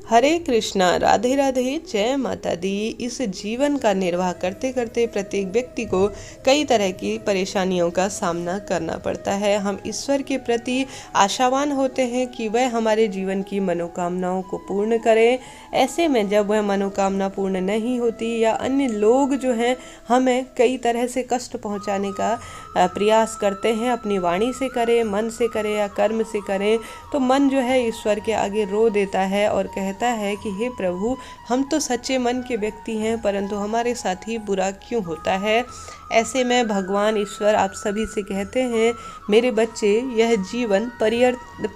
हरे कृष्णा, राधे राधे, जय माता दी। इस जीवन का निर्वाह करते करते प्रत्येक व्यक्ति को कई तरह की परेशानियों का सामना करना पड़ता है। हम ईश्वर के प्रति आशावान होते हैं कि वह हमारे जीवन की मनोकामनाओं को पूर्ण करे। ऐसे में जब वह मनोकामना पूर्ण नहीं होती या अन्य लोग जो हैं हमें कई तरह से कष्ट पहुंचाने का प्रयास करते हैं, अपनी वाणी से करें, मन से करें या कर्म से करें, तो मन जो है ईश्वर के आगे रो देता है और कहता है कि हे प्रभु, हम तो सच्चे मन के व्यक्ति हैं, परंतु हमारे साथ ही बुरा क्यों होता है। ऐसे में भगवान ईश्वर आप सभी से कहते हैं, मेरे बच्चे, यह जीवन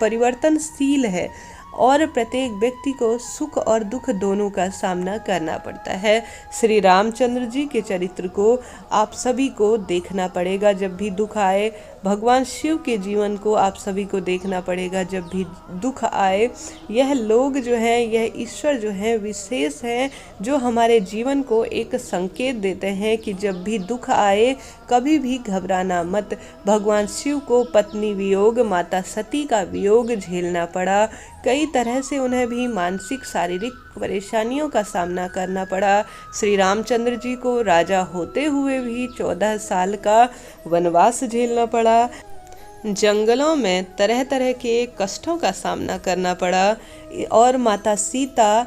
परिवर्तनशील है और प्रत्येक व्यक्ति को सुख और दुख दोनों का सामना करना पड़ता है। श्री रामचंद्र जी के चरित्र को आप सभी को देखना पड़ेगा जब भी दुख आए। भगवान शिव के जीवन को आप सभी को देखना पड़ेगा जब भी दुख आए। यह लोग जो हैं, यह ईश्वर जो हैं विशेष हैं, जो हमारे जीवन को एक संकेत देते हैं कि जब भी दुख आए कभी भी घबराना मत। भगवान शिव को पत्नी वियोग, माता सती का वियोग झेलना पड़ा। कई तरह से उन्हें भी मानसिक शारीरिक परेशानियों का सामना करना पड़ा। श्री रामचंद्र जी को राजा होते हुए भी 14 साल का वनवास झेलना पड़ा। जंगलों में तरह तरह के कष्टों का सामना करना पड़ा और माता सीता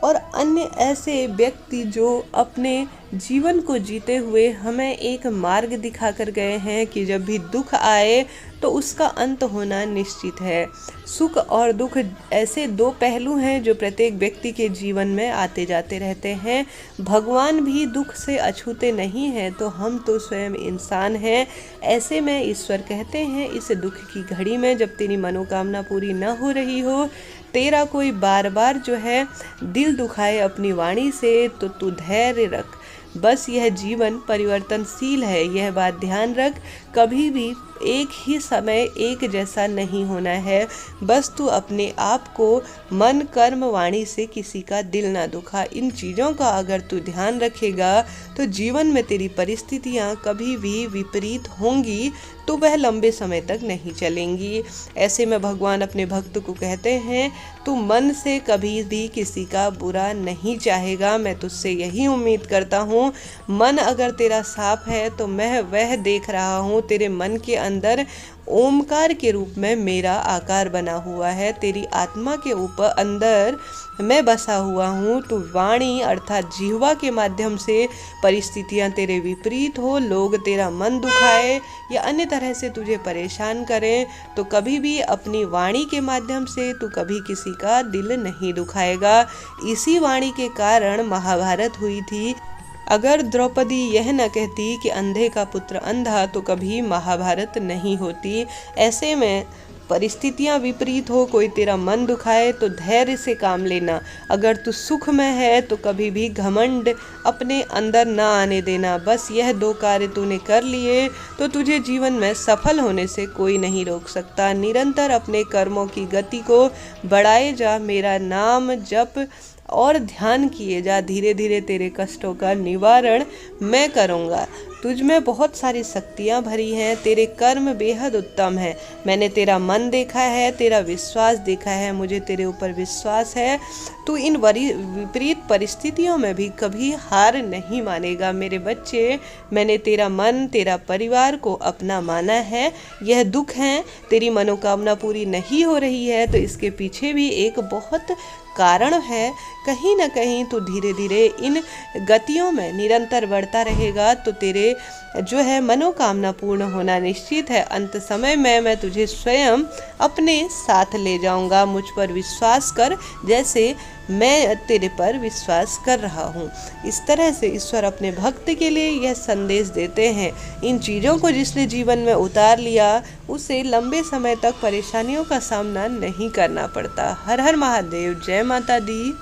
और अन्य ऐसे व्यक्ति जो अपने जीवन को जीते हुए हमें एक मार्ग दिखा कर गए हैं कि जब भी दुख आए तो उसका अंत होना निश्चित है। सुख और दुख ऐसे दो पहलू हैं जो प्रत्येक व्यक्ति के जीवन में आते जाते रहते हैं। भगवान भी दुख से अछूते नहीं हैं, तो हम तो स्वयं इंसान हैं। ऐसे में ईश्वर कहते हैं, इस दुख की घड़ी में जब तेरी मनोकामना पूरी न हो रही हो, तेरा कोई बार बार जो है दिल दुखाए अपनी वाणी से, तो तू धैर्य रख। बस यह जीवन परिवर्तनशील है, यह बात ध्यान रख। कभी भी एक ही समय एक जैसा नहीं होना है। बस तू अपने आप को मन, कर्म, वाणी से किसी का दिल ना दुखा। इन चीज़ों का अगर तू ध्यान रखेगा तो जीवन में तेरी परिस्थितियाँ कभी भी विपरीत होंगी तो वह लंबे समय तक नहीं चलेंगी। ऐसे में भगवान अपने भक्त को कहते हैं, तू मन से कभी भी किसी का बुरा नहीं चाहेगा। मैं तुझसे यही उम्मीद करता हूँ। मन अगर तेरा साफ है तो मैं वह देख रहा हूँ, तेरे मन के अंदर ओमकार के रूप में मेरा आकार बना हुआ है। तेरी आत्मा के ऊपर अंदर मैं बसा हुआ हूँ। तो वाणी अर्थात जिह्वा के माध्यम से परिस्थितियाँ तेरे विपरीत हो, लोग तेरा मन दुखाए या अन्य तरह से तुझे परेशान करें, तो कभी भी अपनी वाणी के माध्यम से तू कभी किसी का दिल नहीं दुखाएगा। इसी वाणी के कारण महाभारत हुई थी। अगर द्रौपदी यह न कहती कि अंधे का पुत्र अंधा, तो कभी महाभारत नहीं होती। ऐसे में परिस्थितियाँ विपरीत हो, कोई तेरा मन दुखाए, तो धैर्य से काम लेना। अगर तू सुख में है तो कभी भी घमंड अपने अंदर ना आने देना। बस यह दो कार्य तूने कर लिए तो तुझे जीवन में सफल होने से कोई नहीं रोक सकता। निरंतर अपने कर्मों की गति को बढ़ाए जा, मेरा नाम जप और ध्यान किए जा। धीरे धीरे तेरे कष्टों का निवारण मैं करूँगा। तुझ में बहुत सारी शक्तियाँ भरी हैं, तेरे कर्म बेहद उत्तम हैं। मैंने तेरा मन देखा है, तेरा विश्वास देखा है, मुझे तेरे ऊपर विश्वास है। तू इन विपरीत परिस्थितियों में भी कभी हार नहीं मानेगा। मेरे बच्चे, मैंने तेरा मन, तेरा परिवार को अपना माना है। यह दुख है, तेरी मनोकामना पूरी नहीं हो रही है, तो इसके पीछे भी एक बहुत कारण है। कहीं ना कहीं तो धीरे धीरे इन गतियों में निरंतर बढ़ता रहेगा तो तेरे जो है मनोकामना पूर्ण होना निश्चित है। अंत समय में मैं तुझे स्वयं अपने साथ ले जाऊंगा। मुझ पर विश्वास कर, जैसे मैं तेरे पर विश्वास कर रहा हूँ। इस तरह से ईश्वर अपने भक्त के लिए यह संदेश देते हैं। इन चीज़ों को जिसने जीवन में उतार लिया, उसे लंबे समय तक परेशानियों का सामना नहीं करना पड़ता। हर हर महादेव, जय माता दी।